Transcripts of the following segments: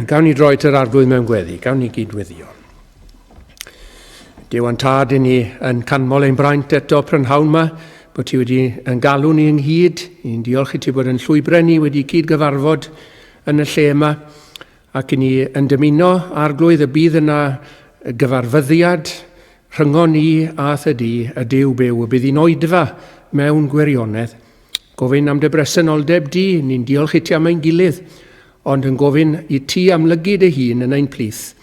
Gawn ni droed yr arglwydd mewn gweddi, gawn ni gydweddio. Dyw yn tad i ni yn canmol ein braint eto prynhawn yma, bod ti wedi yn galw ni ynghyd. Ni'n diolch i ti bod yn llwybrennu wedi cydgyfarfod yn y lle yma, ac i ni yn dymuno arglwydd y bydd yna gyfarfyddiad rhyngon ni a thydi y Duw byw, y bydd hi'n oedfa mewn gwirionedd. Gofyn am dy bresenoldeb di, ni'n diolch i ti am ein gilydd, ond yn gofyn i ti amlygu dy hun yn ein plith,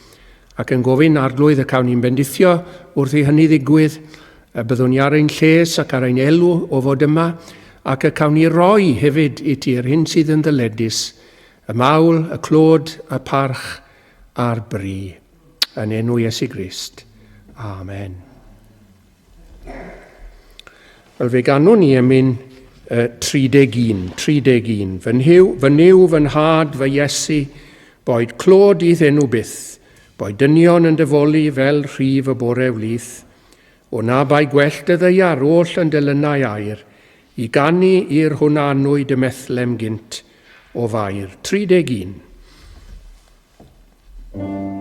ac yn gofyn arglwydd y cawn ni'n bendithio wrth i hynny ddigwydd, y byddwn ni ar ein lles ac ar ein elw o fod yma, ac y cawn ni roi hefyd i ti'r hyn sydd yn ddyledus, y mawl, y clod, y parch a'r bri. Yn enw Iesu Grist. Amen. Wel, fe ganwn ni am un 31. Fy niw, fy nhad, fy Iesu, boed clod i ddenw byth, boed dynion yn dyfolu fel rhif y bore wlyth, o na bai gwellt y ddeiar oll yn dilynau air, i gannu i'r hwnanwyd y methlem gynt o fair. 31. Oh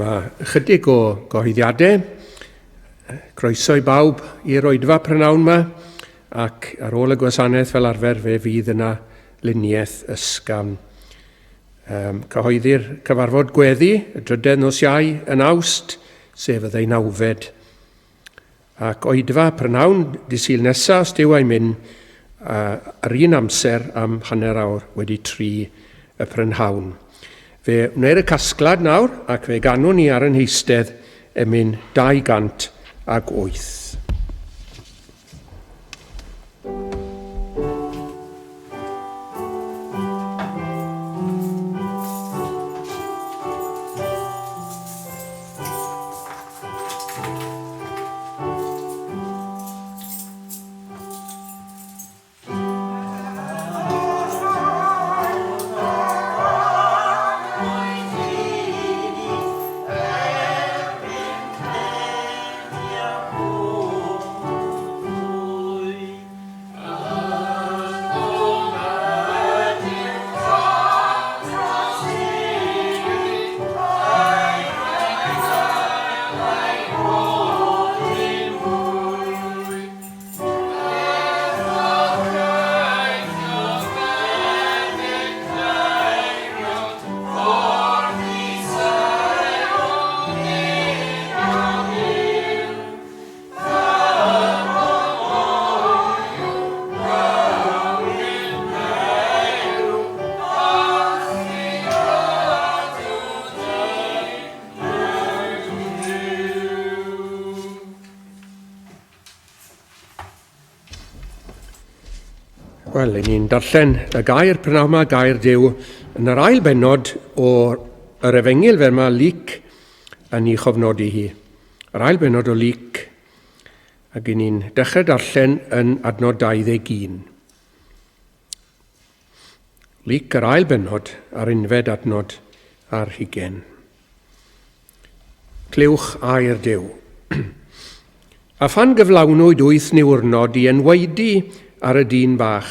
Ychydig o gyhoeddiadau. Croeso i bawb i'r oedfa prynawn yma, ac ar ôl y gwasanaeth fel arfer fe fydd yna luniaeth ysgafn. Cyhoeddir cyfarfod gweddi y 3 nos Iau yn Awst, sef y 18. Ac oedfa prynawn disil nesaf os dyw ei mynd ar un amser am hanner awr wedi 3 y prynhawn. Fe wneud y casglad nawr ac fe ganwn ni ar yn heistedd yn mynd 208. Wel, ni'n darllen y gair prynawn yma, gair Duw, yn yr ail bennod o'r Efengil fel mae Luc yn ei chofnodi hi. Yr ail bennod o Luc, ac ni'n dechrau darllen yn adnod 21. Luc yr ail bennod ar unfed adnod ar 20. Clywch air Duw. A phan gyflawnwyd 8 niwrnod i enwaedu ar y dyn bach,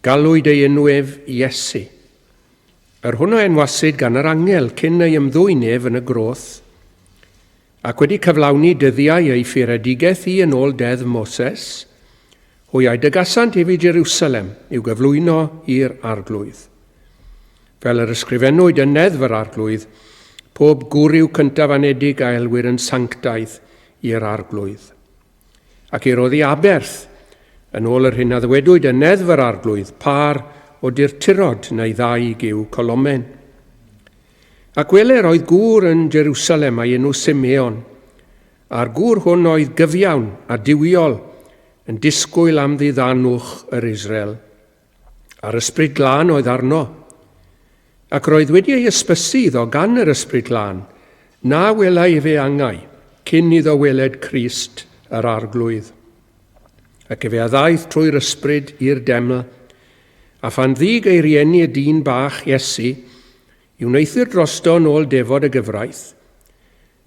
galwyd ei enwef Iesu. Yr hwnnw enwasid gan yr angel cyn ei ymddwynef yn y groth, ac wedi cyflawni dyddiau ei ffuredigaeth i yn ôl deddf Moses, hwyau dygasant ef i Jerusalem i'w gyflwyno i'r arglwydd. Fel yr ysgrifennwyd yn neddf yr arglwydd, pob gwryw cyntaf anedig a elwyr yn sanctaidd i'r arglwydd. Ac i roddi aberth, yn ôl yr hyn a ddwedwyd yn neddf yr arglwydd, par o dirturod neu 2 giw colomen. Ac weler oedd gŵr yn Jerusalem a'i enw Simeon, a'r gŵr hwn oedd gyfiawn a diwiol yn disgwyl am Ddiddanwch yr Israel. A'r ysbryd glân oedd arno, ac roedd wedi ei ysbysu iddo gan yr ysbryd glân, na welai fe angau, cyn iddo weled Crist yr arglwydd. Ac efe addaeth trwy'r ysbryd i'r deml, a phan ddig ei rieni y dyn bach Iesu, i'w wneithir drosto yn ôl defod y gyfraith.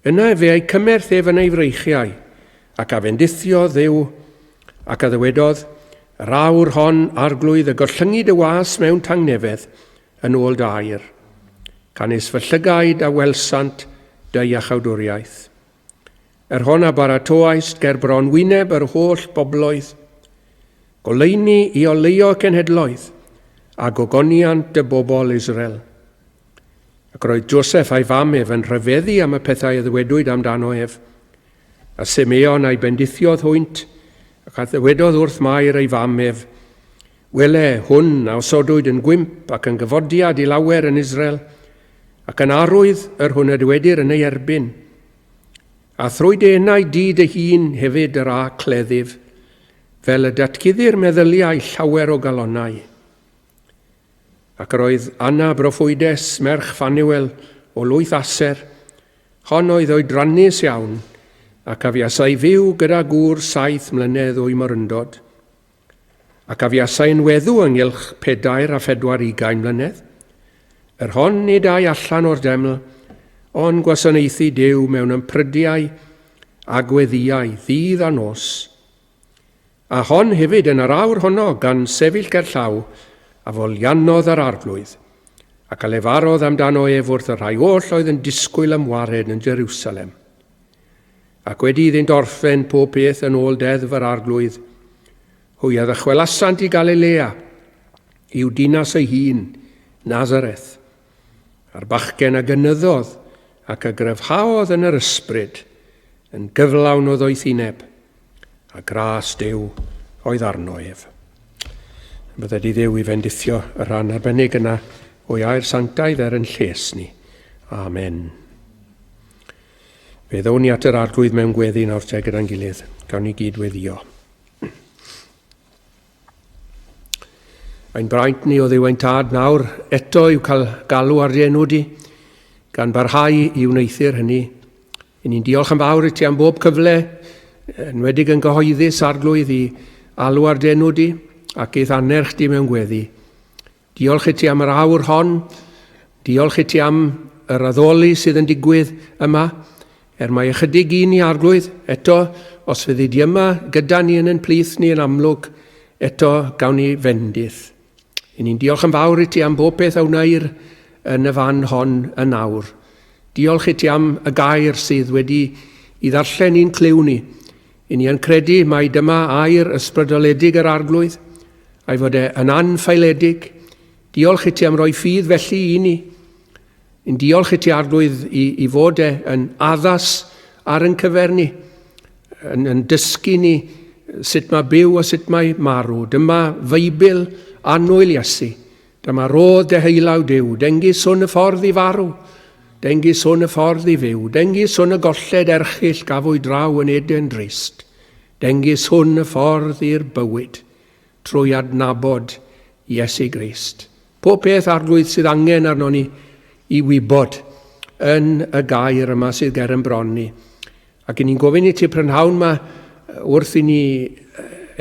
Yna efe ei cymerth ef yn ei freichiau, ac a fendithio Dduw, ac a ddywedodd, yr awr hon arglwydd y gorllyngi dy was mewn tangnefedd yn ôl dy air, canis fy llygaid a welsant dy iachawdwriaeth. Yr hon a baratoais ger bron wyneb yr holl bobloedd, goleini i oleio cenhedloedd, a gogoniant y bobl Israel. Ac roedd Joseph a'i fam ef yn rhyfeddu am y pethau y ddwedwyd amdano ef, a Simeon a'i bendithiodd hwynt, ac a ddywedodd wrth Mair ei fam ef, wele hwn a osodwyd yn gwymp ac yn gyfodiad i lawer yn Israel, ac yn arwydd yr hwn y dwedir yn ei erbyn. A thrwyd enau dyd y hun hefyd yr a cleddif, fel y datgyddir meddyliau llawer o galonau. Ac yr oedd Anna Broffwydes, merch Faniwel o Lwyth Aser, hon oedd oedrannus iawn, ac a fiasai fyw gyda gŵr 7 mlynedd o'i moryndod, ac a fiasai'n weddw ynghylch 4 a 24 mlynedd. Yr hon nid ai allan o'r deml, ond gwasanaethu Duw mewn ymprydiau a gweddiau ddydd a nos. A hon hefyd yn yr awr honno gan sefyll gerllaw a foliannodd yr arglwydd, ac a lefarodd amdano ef wrth y rhai oll oedd yn disgwyl am wared yn Jerusalem. Ac wedi iddynt orffen pob peth yn ôl deddf yr arglwydd, hwyadd y chwelasant i Galilea, i'w dinas ei hun, Nazareth, a'r bachgen a gynyddodd ac a gryfhaodd yn yr ysbryd, yn gyflawn o ddoethineb, a gras Duw oedd arno ef. Bydde di Dduw i fendithio y rhan arbennig yna o Iair Sanctaidd yn lles ni. Amen. Fe ddown ni at yr arglwydd mewn gweddi nawr te gyda'n gilydd. Gawn ni gyd weddio. Mae'n braint ni o Dduw ein tad nawr eto i'w cael galw ar dienw di, gan barhau i wneithir hynny. I ni'n diolch yn fawr i ti am bob cyfle, yn wedig yn gyhoeddus arglwydd i alw ar dienw di, ac eith anerch di mewn gweddi. Diolch i ti am yr awr hon, diolch i ti am yr addoli sydd yn digwydd yma, mae ychydig un i arglwydd, eto, os fyddi di yma gyda ni yn plith ni yn amlwg, eto gawn ni fendith. I ni'n diolch yn fawr i ti am bob peth a wneir yn y fan hon yn awr. Diolch i ti am y gair sydd wedi i ddarllen i'n clyw ni. I ni yn credu mai dyma air ysbrydoledig yr arglwydd, a'i fod yn anffeiledig. Diolch i ti am roi ffydd felly i ni. Yn diolch i ti arglwydd i fod yn addas ar yn cyfer ni, yn dysgu ni sut mae byw a sut mae marw. Dyma Feibl annwyl Iesu. Dyma rodd heilawd Duw. Dengys hwn y ffordd i farw. Dengys hwn y ffordd i fyw. Dengys hwn y golled erchyll gafwyd draw yn Eden drist. Dengys hwn y ffordd i'r bywyd trwy adnabod Iesu Grist. Pob peth arglwydd sydd angen arno ni i wybod yn y gair yma sydd ger yn bron ni. Ac i ni'n gofyn i ti prynhawn yma wrth i ni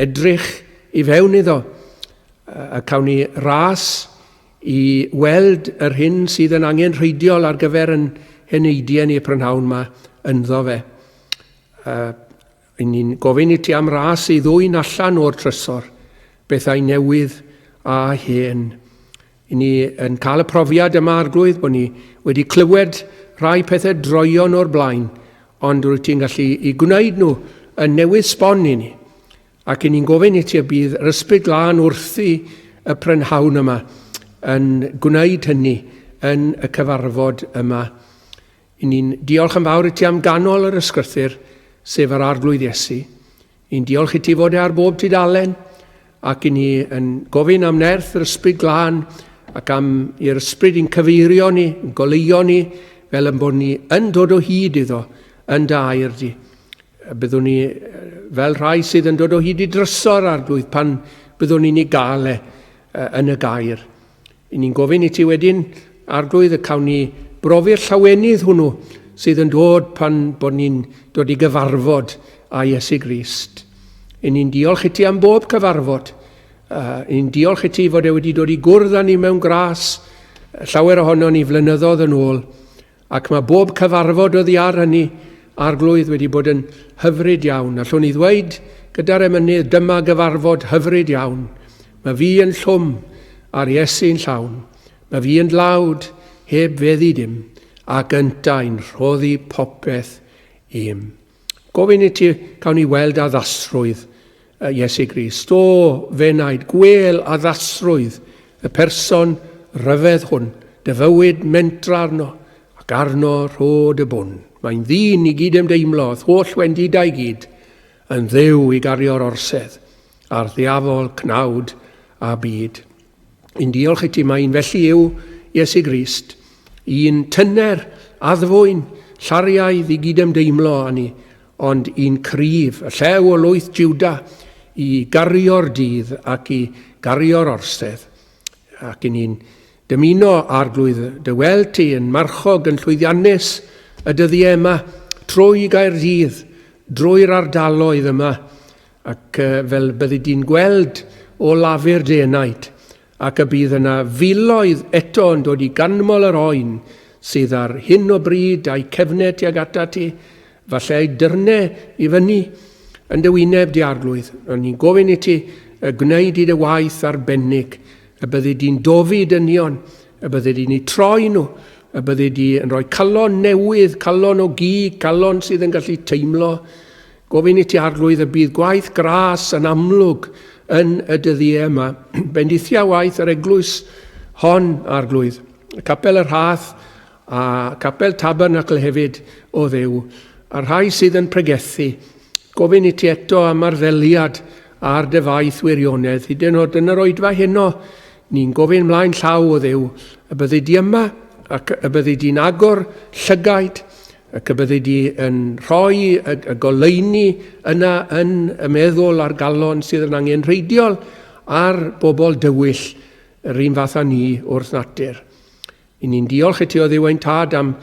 edrych i fewn iddo, a cawn ni ras i weld yr hyn sydd yn angen rheidiol ar gyfer yn heneidiau ni prynhawn yma ynddo fe. I ni'n gofyn i ti am ras i ddwy'n allan o'r trysor, bethau newydd a hen. I ni yn cael y profiad yma arglwydd bod ni wedi clywed rhai pethau droion o'r blaen, ond rwyt ti'n gallu i gwneud nhw yn newydd sbon i ni. Ac i ni'n gofyn i ti y bydd yr ysbryd glân wrthi y prynhawn yma yn gwneud hynny yn y cyfarfod yma. I ni'n diolch yn fawr i ti am ganol yr ysgrythyr, sef yr arglwydd Iesu. I'n diolch i ti fod ar bob tudalen, ac i ni yn gofyn am nerth yr ysbryd glân, ac am i'r ysbryd i'n cyfeirio ni, yn goleuo ni, fel yn bod ni yn dod o hyd iddo, yn dy air di. Byddwn ni fel rhai sydd yn dod o hyd i drysor arglwydd pan byddwn ni'n ei gael yn y gair. I ni'n gofyn i ti wedyn arglwydd y cawn ni brofi'r llawenydd hwnnw sydd yn dod pan bod ni'n dod i gyfarfod â Iesu Grist. I ni'n diolch i ti am bob cyfarfod. I'n diolch i ti fod wedi dod i gwrdd â ni mewn gras, llawer ohono ni flynyddoedd yn ôl, ac mae bob cyfarfod oddi ar hynny arglwydd wedi bod yn hyfryd iawn. Allwn ni ddweud gyda'r emynydd, dyma gyfarfod hyfryd iawn. Mae fi yn llwm ar Iesu'n llawn. Mae fi yn dlawd heb feddi dim, ac yntau'n rhoddi popeth im. Gofyn i ti cawn ni weld addasrwydd Iesu Grist. O fenaid, gwel addasrwydd y person ryfedd hwn, dy fywyd mentra arno, ac arno rhod y bwn. Mae'n ddyn i gyd ymdeimlodd, holl wendidau gyd, yn dduw i gario'r orsedd, a'r ddiafol cnawd a byd. I'n diolch i ti, mae'n felly yw Iesu Grist, i'n tyner addfwyn, llariaidd i gyd ymdeimlo â ni, ond i'n cryf, y llew o lwyth Jiwda, i gario'r dydd ac i gario'r orsedd. Ac i ni'n dymuno arglwydd dy weld ti yn marchog yn llwyddiannus y dyddiau yma trwy Gaerdydd, drwy'r ardaloedd yma, ac fel byddi di'n gweld o lafur denaid, ac y bydd yna filoedd eto yn dod i ganmol yr oen sydd ar hyn o bryd a'i cefnet tuag ata ti, falle ei dyrnau i fyny yn dy wyneb di arglwydd. Ond ni'n gofyn i ti gwneud i dy waith arbennig, y byddi di'n dofi dynion y bydde di ni troi nhw, y bydde di yn rhoi calon newydd, calon o gig, calon sydd yn gallu teimlo. Gofyn i ti arglwydd y bydd gwaith gras yn amlwg yn y dyddiau yma. Bendithia waith yr eglwys hon arglwydd. Capel y Rhath a Capel Tabernacl hefyd o Dduw. A rhai sydd yn pregethu. Gofyn i ti eto am arddeliad ar dy faith wirionedd. Hyd yn oed yn yr oedfa heno, ni'n gofyn mlaen llaw o Dduw. Y bydde di yma, ac y bydde di'n agor llygaid, ac y bydde di yn rhoi y goleuni yna yn y meddwl a'r galon sydd yn angenrheidiol ar bobl dywyll yr un fath â ni wrth natur. I ni'n diolch i ti o Dduw ein tad am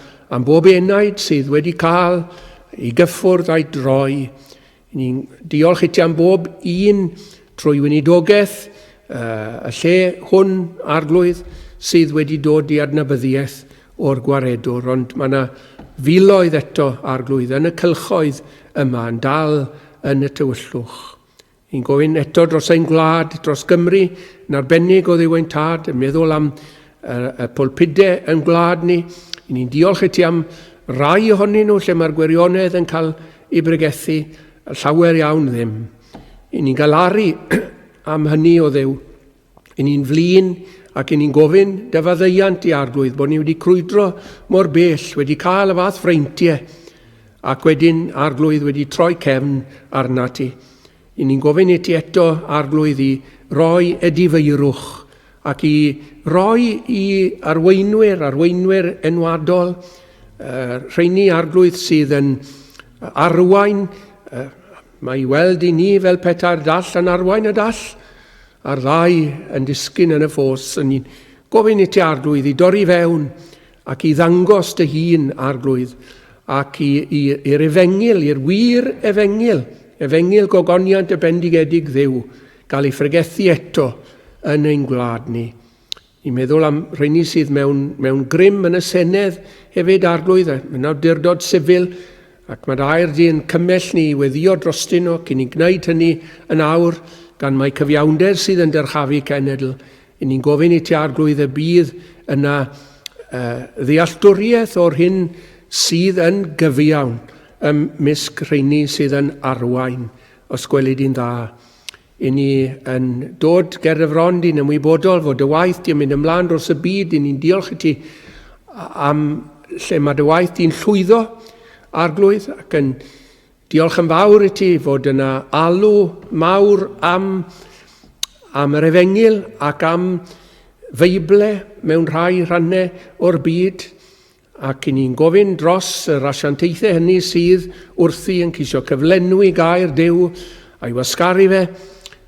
bob enaid sydd wedi cael i gyffwrdd a'i droi. Ni'n diolch i ti am bob un trwy weinidogaeth y lle hwn arglwydd sydd wedi dod i adnabyddiaeth o'r gwaredwr, ond mae yna filoedd eto arglwydd yn y cylchoedd yma yn dal yn y tywyllwch. Ni'n gofyn eto dros ein gwlad, dros Gymru, yn arbennig o Dduw ein tad, yn meddwl am y pwlpidau yn gwlad ni. Ni'n diolch i ti am rai ohonyn nhw lle mae'r gwirionedd yn cael ei bregethu, llawer iawn ddim. I ni'n galaru am hynny o Dduw. I ni'n flin ac i ni'n gofyn dyfaddeiant i arglwydd bod ni wedi crwydro mor bell, wedi cael y fath freintiau ac wedyn arglwydd wedi troi cefn arna ti. I ni'n gofyn i ti eto arglwydd i roi y difeirwch ac i roi i arweinwyr enwadol, rheini arglwydd sydd yn arwain. Mae i weld i ni fel petar dall yn arwain y dall, a'r ddau yn disgyn yn y ffos. Ni'n gofyn i ti arglwydd i dorri fewn ac i ddangos dy hun arglwydd ac i'r efengil, i'r wir efengil gogoniant y bendigedig Dduw, gael ei ffregethu eto yn ein gwlad ni. Ni'n meddwl am rheini sydd mewn grym yn y Senedd hefyd arglwydd, yn awdurdod sifil, ac mae'r air di'n cymell ni i weddio drostyn nhw, cyn ni'n gwneud hynny yn awr, gan mae cyfiawnder sydd yn dyrchafu cenedl. I ni'n gofyn i ti arglwydd y bydd yna ddealltwriaeth o'r hyn sydd yn gyfiawn ymysg rheini sydd yn arwain, os gwelid i'n dda. I ni yn dod ger y fron di'n ymwybodol fod y waith di'n mynd ymlaen dros y byd. I ni'n diolch i ti am lle mae dy waith di'n llwyddo arglwydd, ac yn diolch yn fawr i ti fod yna alw mawr am yr efengil ac am feible mewn rhai rhannau o'r byd, ac i ni'n gofyn dros yr asiantaethau hynny sydd wrthi yn ceisio cyflenwi gair Duw a'i wasgaru fe,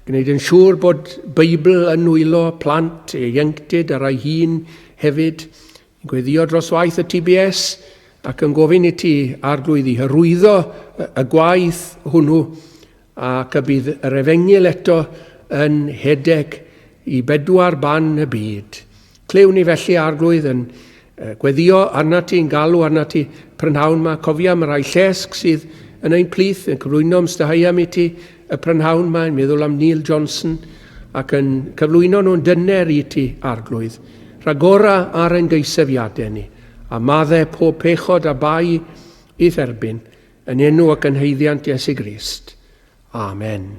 gwneud yn siŵr bod Beibl yn nwylo plant ieuenctid ar ei hun hefyd. Ni'n gweddio dros waith y TBS ac yn gofyn i ti arglwydd i hyrwyddo y gwaith hwnnw, ac y bydd yr efengil eto yn hedeg i 4 ban y byd. Clewn ni felly arglwydd yn gweddio arna ti, yn galw arna ti prynhawn yma. Cofia am rai llesg sydd yn ein plith, yn cyflwyno ymstahaiam i ti y prynhawn yma, yn meddwl am Neil Johnson, ac yn cyflwyno nhw'n dyner i ti arglwydd. Rhagora ar ein geisefiadau ni, a maddau pob pechod a bai i dderbyn, yn enw ac yn heiddiant Iesu Grist. Amen.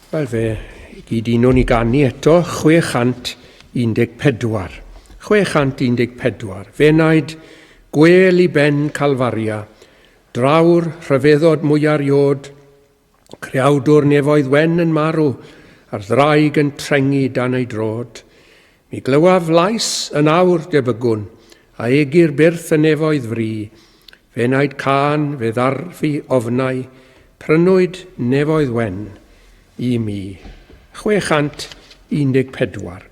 Wel fe, gyd un o'n i ganu eto, 614. 614. Fe wnaed gwel i ben Calfaria, drawr rhyfeddod mwyar iod, creawdwr nefoedd wen yn marw, a'r ddraig yn trengu dan ei drod. Mi glywaf lais yn awr debygwn, a egir byrth y nefoedd fri. Fe wnaed can fe ddarfu ofnau, prynwyd nefoedd wen i mi. 614.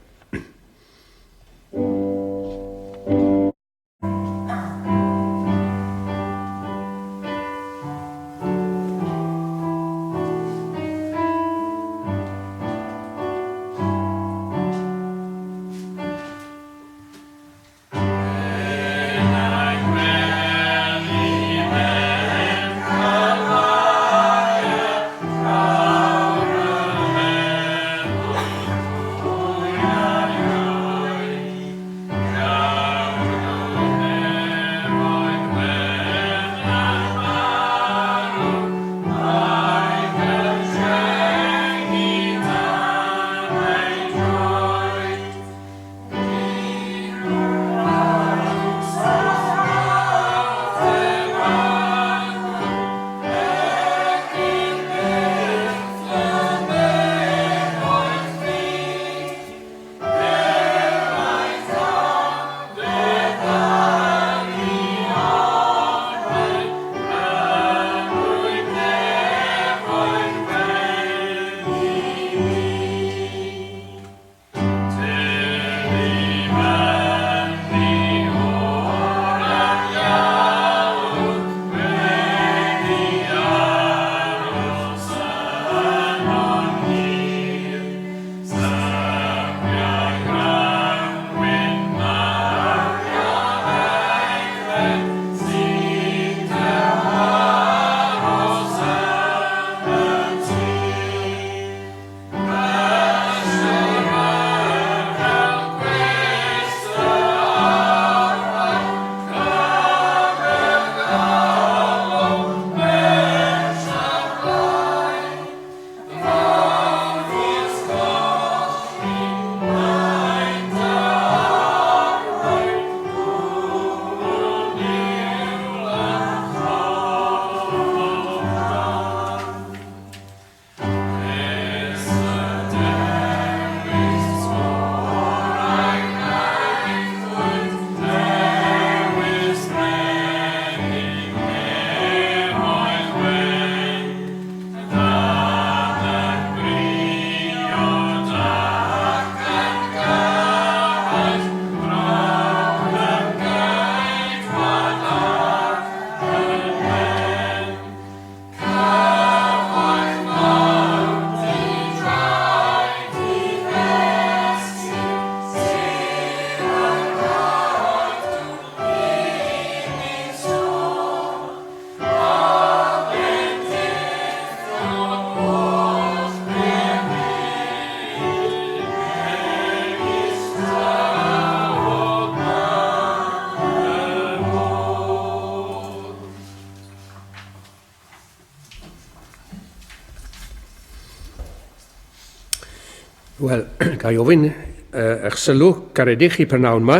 Wel, ga i ofyn eich sylw garedig i prynawn yma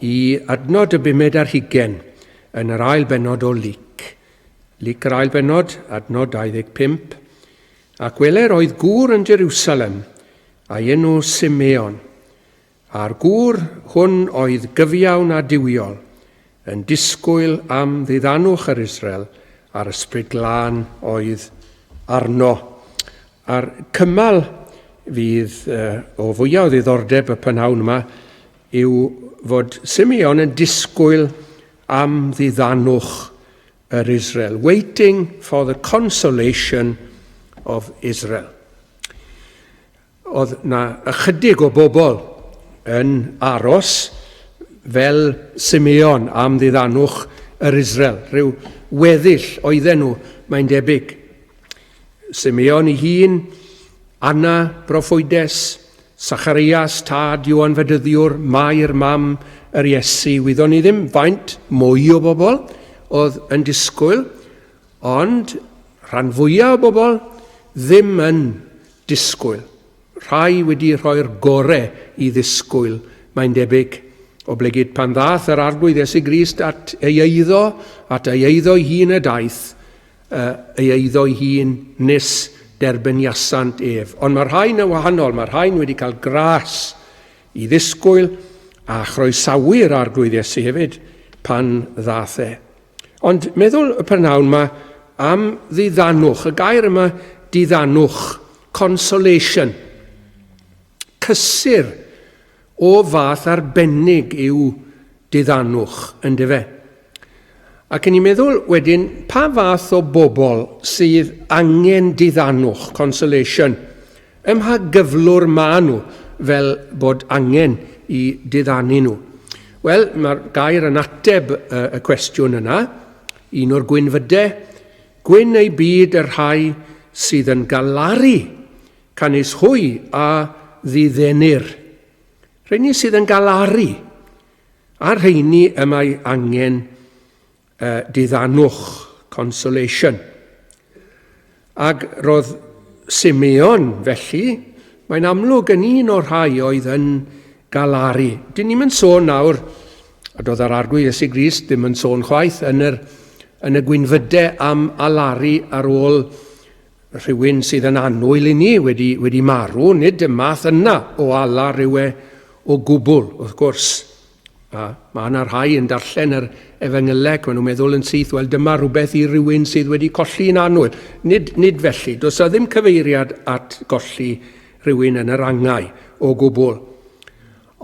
i adnod y 5 ar 20 yn yr ail benod o Lyc. Lyc yr ail benod, adnod 25. Ac weler oedd gŵr yn Jerusalem a'i enw Simeon. A'r gŵr hwn oedd gyfiawn a diwiol, yn disgwyl am ddidanwch yr Israel a'r ysbryd glân oedd arno. A'r cymal fydd o fwyaf o ddiddordeb y prynawn yma yw fod Simeon yn disgwyl am ddidanwch yr Israel, waiting for the consolation of Israel. Oedd na ychydig o bobl yn aros fel Simeon am ddidanwch yr Israel. Rhyw weddill oedden nhw, mae'n debyg. Simeon ei hun, Anna broffwydes, Zacharias tad Ioan Fedyddiwr, Mair mam yr Iesu. Wyddon ni ddim faint mwy o bobl oedd yn disgwyl, ond rhan fwyaf o bobl ddim yn disgwyl. Rhai wedi rhoi'r gorau i ddisgwyl, mae'n debyg, o blegyd pan ddath yr arglwydd Iesu Grist at ei eiddo ei hun y daeth, ei eiddo ei hun nes derbyniasant ef. Ond mae'r rhain yn wahanol, mae'r rhain wedi cael gras i ddisgwyl a chroesawu'r arglwydd Iesu hefyd pan ddath e. Ond meddwl y prynawn yma am ddiddanwch, y gair yma ddiddanwch, consolation, cysur o fath arbennig yw ddiddanwch, yn dyfe. Ac yn i'n meddwl wedyn, pa fath o bobl sydd angen ddiddanwch, consolation, ymha gyflwr ma nhw fel bod angen i ddiddannu nhw. Wel, mae'r gair yn ateb y cwestiwn yna, un o'r gwynfydau, gwyn ei byd yr rhai sydd yn galaru, canis hwy a ddiddenir. Rheini sydd yn galaru, a rheini y mae angen ddiddanwch, consolation. Ac roedd Simeon felly, mae'n amlwg yn un o'r rhai oedd yn galaru. Dyn ni'n mynd sôn nawr, a doedd yr arglwydd Iesu Grist ddim yn sôn chwaith yn y gwynfydau am alaru ar ôl rhywun sydd yn annwyl i ni wedi marw, nid y math yna o ala rhywun o gwbl, wrth gwrs. Mae yna rhai yn darllen yr Efengyleg, maen nhw'n meddwl yn syth, wel dyma rhywbeth i rhywun sydd wedi colli'n annwyl. Nid felly, does ddim cyfeiriad at golli rhywun yn yr angau o gwbl.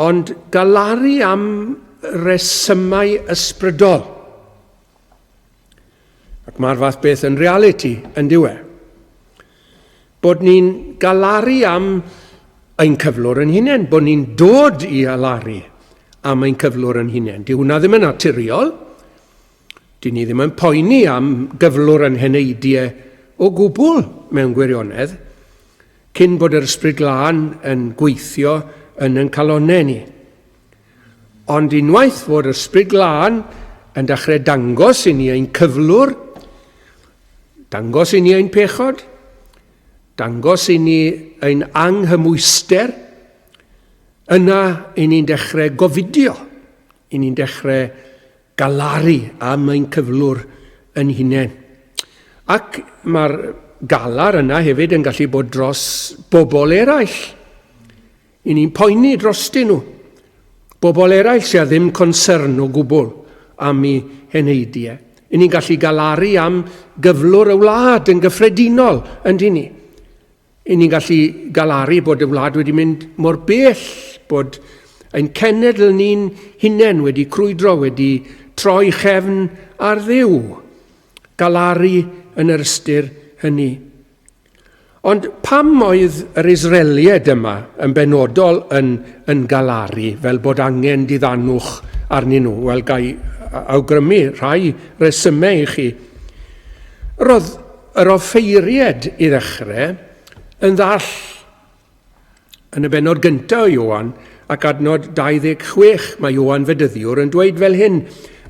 Ond galaru am resymau ysbrydol. Ac mae'r fath beth yn reality, yn diwe. Bod ni'n galaru am ein cyflwr yn hunain, bod ni'n dod i alaru am ein cyflwr yn hunain. Di hwnna ddim yn naturiol. Di ni ddim yn poeni am gyflwr yn heneidiau o gwbl mewn gwirionedd, cyn bod yr ysbryd glân yn gweithio yn ein calonnau ni. Ond unwaith fod yr ysbryd glân yn dechrau dangos i ni ein cyflwr, dangos i ni ein pechod, dangos i ni ein anghymwyster, yna i ni'n dechrau gofidio, i ni'n dechrau galaru am ein cyflwr yn hunain. Ac mae'r galar yna hefyd yn gallu bod dros bobl eraill. I ni'n poeni drostyn nhw. Bobl eraill sydd ddim concern o gwbl am ei heneidiau. I ni'n gallu galaru am gyflwr y wlad yn gyffredinol, yndyn ni. I ni'n gallu galaru bod y wlad wedi mynd mor bell, bod ein cenedl ni'n hunain wedi crwydro, wedi troi chefn ar Dduw. Galaru yn yr ystyr hynny. Ond pam oedd yr Israeliad yma yn benodol yn galaru, fel bod angen ddiddanwch arnyn nhw? Wel, gai awgrymu rhai resymau i chi. Roedd yr offeiriad i ddechrau yn ddall yn y benod gyntaf o Ioan ac adnod 26, mae Ioan Fedyddiwr yn dweud fel hyn,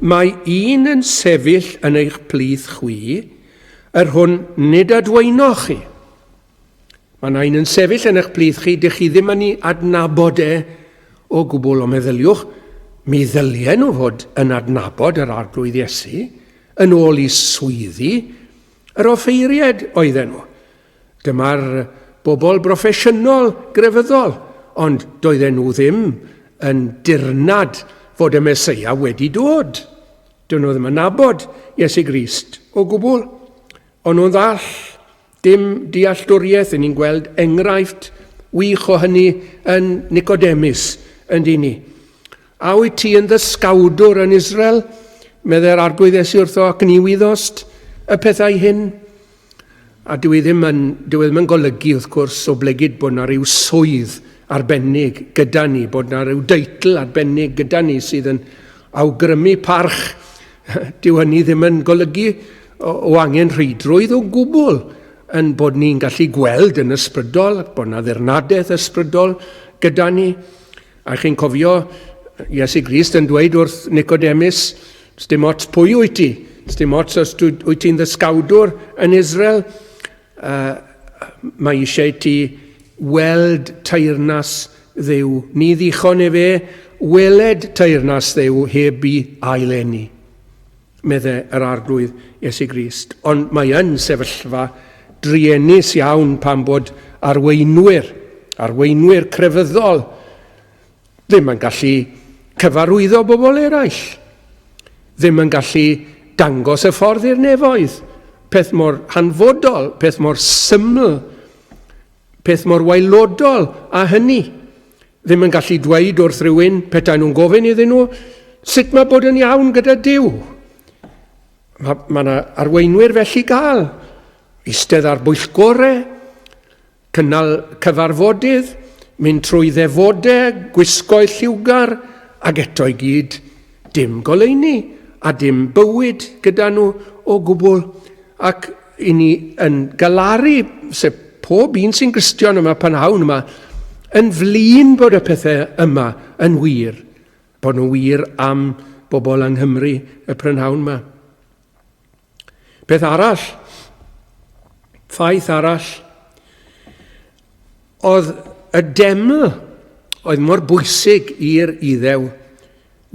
mae un yn sefyll yn eich plith chwi, yr hwn nid adwaenoch chi. Mae yna un yn sefyll yn eich plith chi, dych chi ddim yn ei adnabod o gwbl o meddyliwch. Mi ddylien nhw fod yn adnabod yr arglwydd Iesu, yn ôl i swyddi, yr offeiriad oedden nhw. Dyma'r bobl broffesiynol grefyddol, ond doedden nhw ddim yn dirnad fod y Meseia wedi dod. Dyn nhw ddim yn nabod Iesu Grist o gwbl. Ond nhw'n ddall dim dealltwriaeth, yn ni'n gweld enghraifft wych o hynny yn Nicodemus yn dyn ni. A wyt ti yn ddysgawdwr yn Israel? Medde'r arglwydd Iesu wrtho ac ni wyddost y pethau hyn. A dyw ddim yn golygu wrth gwrs o blegyd bod yna rhyw swydd arbennig gyda ni, bod yna rhyw deitl arbennig gyda ni sydd yn awgrymu parch. Dyw hynny ddim yn golygu o angen rhwydrwydd o gwbl, yn bod ni'n gallu gweld yn ysbrydol, bod yna ddirnadaeth ysbrydol gyda ni. A chi'n cofio, Iesu Grist yn dweud wrth Nicodemus, dim ots pwy wyt ti, dim ots os wyt ti'n ddysgawdwr yn Israel, mae eisiau ti weld teyrnas ddew. Ni ddichon e fe, weled teyrnas ddew heb I ailenni, meddai yr arglwydd Iesu Grist. Ond mae yn sefyllfa driennus iawn pan bod arweinwyr crefyddol ddim yn gallu cyfarwyddo bobl eraill, ddim yn gallu dangos y ffordd i'r nefoedd, peth mor hanfodol, peth mor syml, peth mor waelodol a hynny. Ddim yn gallu dweud wrth rywun petai nhw'n gofyn iddyn nhw sut mae bod yn iawn gyda Duw. Mae yna arweinwyr felly gael, eistedd ar bwyllgorau, cynnal cyfarfodydd, mynd trwy ddefodau, gwisgoedd lliwgar, ac eto I gyd dim goleuni a dim bywyd gyda nhw o gwbl. Ac I ni yn galaru, sef pob un sy'n Gristion yma panhawn yma, yn flin bod y pethau yma yn wir, bod nhw'n wir am bobl yng Nghymru y prynhawn yma. Beth arall, ffaith arall, oedd y deml oedd mor bwysig i'r Iddew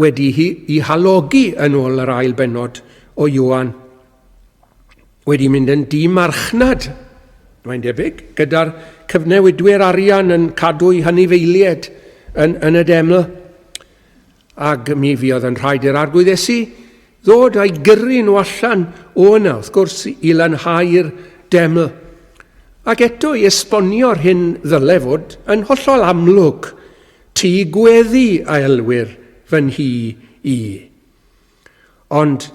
wedi I halogi yn ôl yr ail bennod o Ioan, wedi mynd yn dimarchnad, mae'n debyg, gyda'r cyfnewidwyr arian yn cadw I hannifeilied yn y deml. Ac mi fuodd yn rhaid i'r arglwydd Iesu ddod a'i gyrru nhw allan o yna, wrth gwrs I lanhau'r deml. Ac eto I esbonio'r hyn ddyle fod yn hollol amlwg, ti gweddi a elwyr fy nhi I. Ond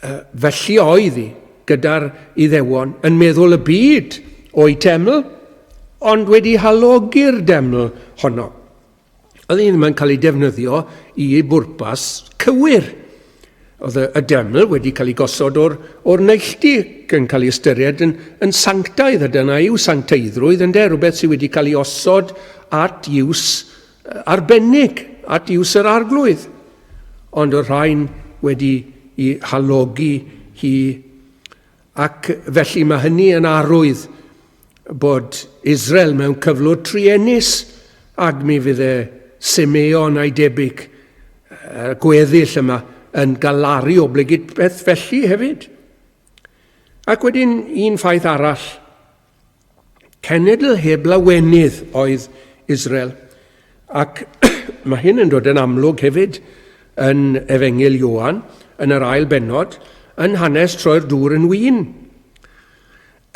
felly oedd I gyda'r Iddewon yn meddwl y byd o'i deml, ond wedi halogi'r deml honno. Oedd hi ddim yn cael ei defnyddio I bwrpas cywir. Oedd y deml wedi cael ei gosod o'r neilltu yn cael ei ystyried yn sanctaidd, a dyna yw sancteiddrwydd yn rhywbeth sydd wedi cael ei osod at iws arbennig, at iws yr arglwydd. Ond o'r rhain wedi ei halogi hi, ac felly mae hynny yn arwydd bod Israel mewn cyflwr triennus, ac mi fydd Simeon a'i debyg gweddill yma yn galaru oblygu beth felly hefyd. Ac wedyn un ffaith arall, cenedl heb lawenydd oedd Israel, ac mae hyn yn dod yn amlwg hefyd yn Efengil Ioan, yn yr ail bennod, yn hanes troi'r dŵr yn win.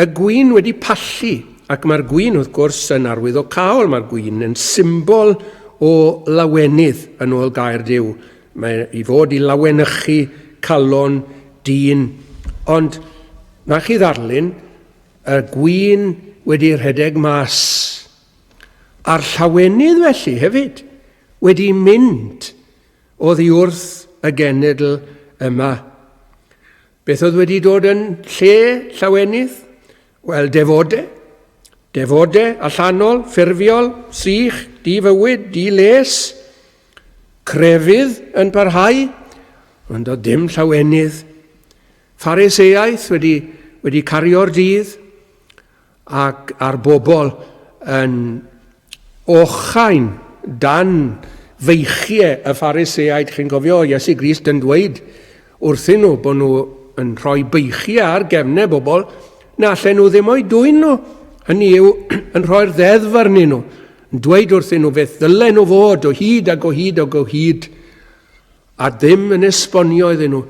Y gwin wedi pallu, ac mae'r gwin wrth gwrs yn arwydd o cawl, mae'r gwin yn symbol o lawenydd yn ôl gair Duw. Mae I fod I lawenychu calon dyn. Ond na chi ddarlun, y gwin wedi rhedeg mas. A'r llawenydd felly hefyd wedi mynd oddi wrth y genedl yma. Beth oedd wedi dod yn lle llawenydd? Wel, defodau allanol, ffurfiol, sych, di-fywyd, di-les, crefydd yn parhau, ond o dim llawenydd. Phariseaeth wedi cario'r dydd, ac ar bobl yn ochain dan feichiau y Phariseaid. Chi'n gofio, Iesu Grist yn dweud wrthyn nhw bod nhw yn rhoi beichiau ar gefnau bobl, na allan nhw ddim o'i dwyn nhw. Hynny yw yn rhoi'r ddeddf arnyn nhw, yn dweud wrthyn nhw beth ddylen nhw fod o hyd ac o hyd ac o hyd, a ddim yn esbonio iddyn nhw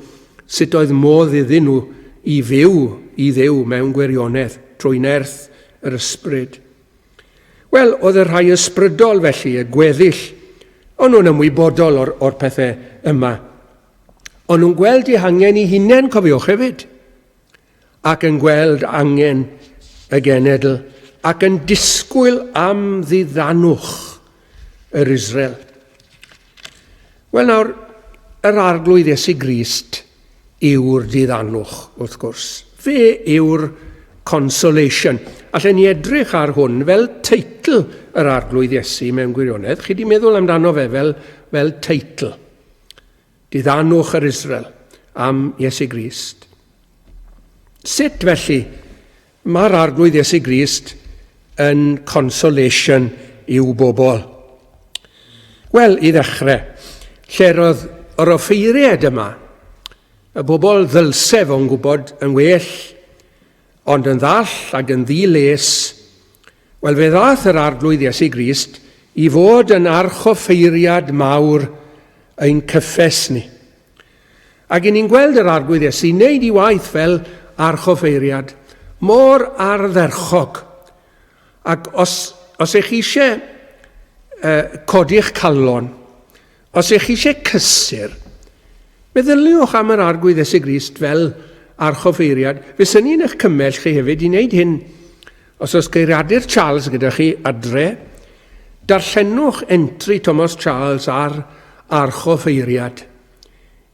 sut oedd modd iddyn nhw I fyw I Dduw mewn gwirionedd trwy nerth yr ysbryd. Wel, oedd y rhai ysbrydol felly, y gweddill, ond nhw'n ymwybodol o'r pethau yma. Ond nhw'n gweld eu hangen I hunain, cofiwch hefyd, ac yn gweld angen y genedl, ac yn disgwyl am ddiddanwch yr Israel. Wel nawr, yr arglwydd Iesu Grist yw'r ddiddanwch, wrth gwrs. Fe yw'r consolation. Allen ni edrych ar hwn fel teitl yr arglwydd Iesu mewn gwirionedd. Chi wedi meddwl amdano fe fel teitl. Ddiddanwch yr Israel am Iesu Grist. Sut felly mae'r arglwydd Iesu Grist yn consolation i'w bobl. Wel, i ddechrau, lle roedd yr offeiriad yma, y bobl ddylsef o'n gwybod yn well, ond yn ddall ac yn ddiles, wel fe ddaeth yr arglwydd Iesu Grist i fod yn archoffeiriad mawr ein cyffes ni. Ac i ni'n gweld yr arglwydd Iesu i wneud ei waith fel archoffeiriad mor ardderchog. Ac os eich eisiau codi'ch calon, os eich eisiau cysur, meddyliwch am yr arglwydd Iesu Grist fel archoffeiriad. Fe syni'n eich cymell chi hefyd i wneud hyn. Os oes geiriadur Charles gyda chi adre, darllenwch entri Thomas Charles ar archoffeiriad.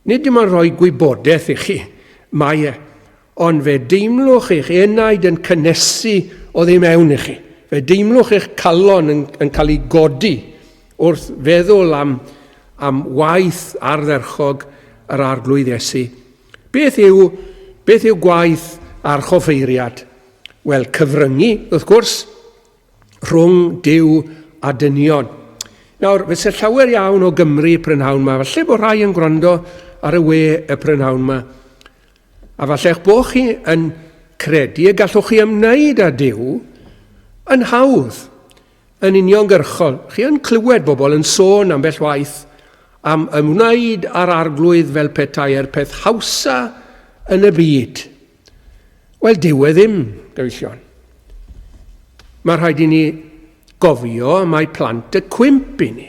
Nid dim ond rhoi gwybodaeth i chi, mae e, ond fe deimlwch eich enaid yn cynnesu o ddim mewn i chi. Fe deimlwch eich calon yn cael ei godi wrth feddwl am waith ardderchog yr arglwydd Iesu. Beth yw gwaith archoffeiriad? Wel, cyfryngu, wrth gwrs, rhwng Duw a dynion. Nawr, fyse llawer iawn o Gymru prynhawn yma, falle bod rhai yn gwrando ar y we y prynhawn yma. A falle eich bod chi yn credu y gallwch chi ymwneud â Duw yn hawdd, yn uniongyrchol. Chi yn clywed bobl yn sôn am bell waith am ymwneud â'r arglwydd fel petai'r peth hawsa yn y byd. Wel, Duw e ddim, gyfeillion. Mae rhaid i ni gofio mae plant y cwymp i ni.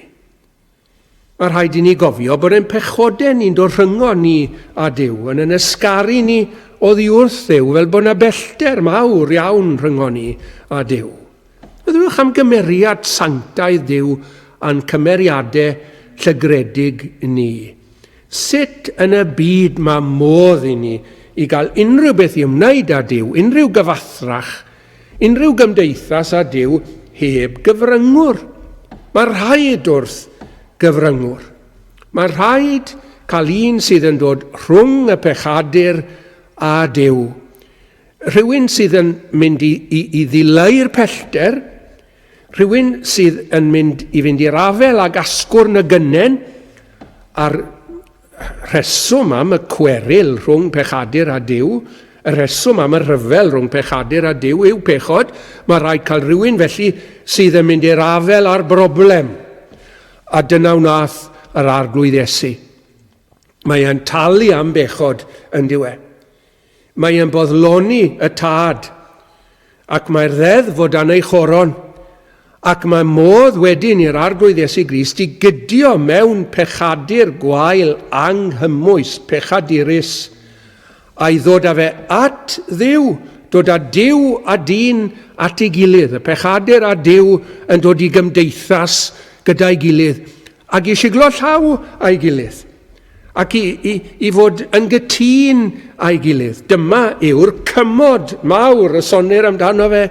Mae rhaid i ni gofio bod ein pechodau ni'n dod rhyngo ni a Duw, yn ysgaru ni oddi wrth Duw, fel bod yna bellter mawr iawn rhyngo ni a Duw. Byddwch am gymeriad sanctaidd Duw a'n cymeriadau llygredig ni. Sut yn y byd mae modd i ni i gael unrhyw beth i ymwneud â Duw, unrhyw gyfathrach, unrhyw gymdeithas â Duw heb gyfryngwr. Mae rhaid wrth gyfryngwr. Mae rhaid cael un sydd yn dod rhwng y pechadur a Duw. Rhywun sydd yn mynd i ddileu'r pellter, rhywun sydd yn mynd i fynd i'r afel ag asgwrn y gynnen a'r rheswm am y cweryl rhwng pechadur a Duw, y rheswm am y rhyfel rhwng pechadur a Duw yw pechod. Mae rhaid cael rhywun felly sydd yn mynd i'r afel a'r broblem. A dyna wnaeth yr arglwydd Iesu. Mae e'n talu am bechod yn diwedd. Mae e'n boddloni y tad, ac mae'r ddedd fod an ei choron, ac mae modd wedyn i'r arglwydd Iesu Grist i gydio mewn pechadur gwael anghymwys, pechadurus, a i ddod â fe at Dduw, dod â Duw a dyn at ei gilydd, y pechadur a Duw yn dod i gymdeithas gyda'i gilydd, ac i siglo llaw a'i gilydd, ac i fod yn gytun a'i gilydd. Dyma yw'r cymod mawr y sonir amdano fe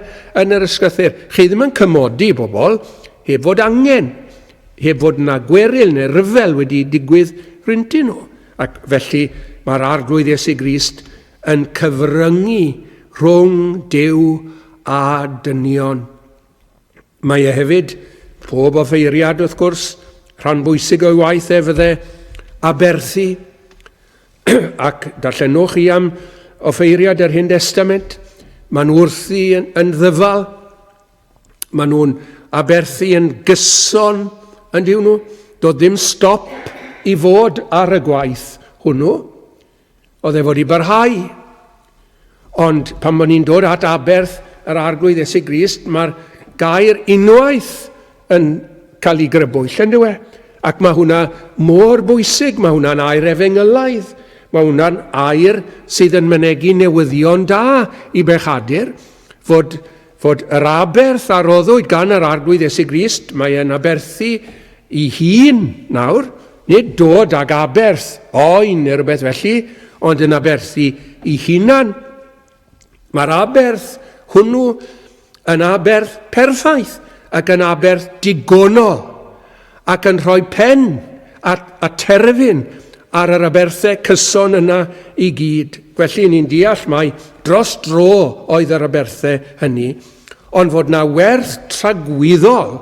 yn yr ysgrythur. Chi ddim yn cymodi bobl, heb fod angen, heb fod yna gweryl neu ryfel wedi digwydd rhyntyn nhw. Ac felly mae'r arglwydd Iesu Grist yn cyfryngu rhwng Duw a dynion. Mae e hefyd, pob offeiriad wrth gwrs, rhan bwysig o'i waith e fydde aberthu, ac darllenwch chi am offeiriad yr Hen Testament, maen nhw wrthi yn ddyfal, maen nhw'n aberthu yn gyson yn diw nhw, doedd ddim stop i fod ar y gwaith hwnnw, oedd e fod i barhau. Ond pan maen ni'n dod at aberth yr arglwydd Iesu Grist, mae'r gair unwaith yn cael ei grybwyll yn dywe. Ac mae hwnna mor bwysig, mae hwnna'n air efengylaidd, mae hwnna'n air sydd yn mynegu newyddion da i bechadur, fod yr aberth a roddwyd gan yr arglwydd Iesu Grist, mae e'n aberthu i hun nawr, nid dod ag aberth oen neu rhywbeth felly, ond yn aberthu i hunan. Mae'r aberth hwnnw yn aberth perffaith ac yn aberth digonol, ac yn rhoi pen a terfyn ar yr aberthau cyson yna i gyd. Felly ni'n deall mai dros dro oedd yr aberthau hynny, ond fod na werth tragwyddol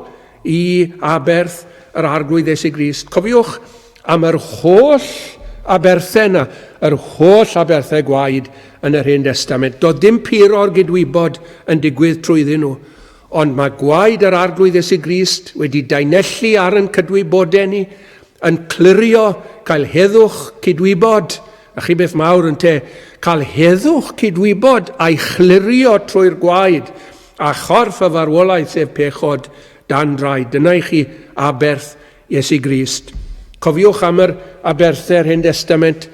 i aberth yr arglwydd Iesu Grist. Cofiwch am yr holl aberthau yna, yr holl aberthau gwaed yn yr Hen Testament. Doedd dim puro'r gydwybod yn digwydd trwyddyn nhw, ond mae gwaed yr arglwydd Iesu Grist wedi daenellu ar yn cydwybodau ni, yn clirio, cael heddwch cydwybod, a chi beth mawr yn te, cael heddwch cydwybod a'i chlirio trwy'r gwaed, a chorff y farwolaeth sef pechod dan draed. Dyna i chi aberth Iesu Grist. Cofiwch am yr aberthau'r Hen Testament,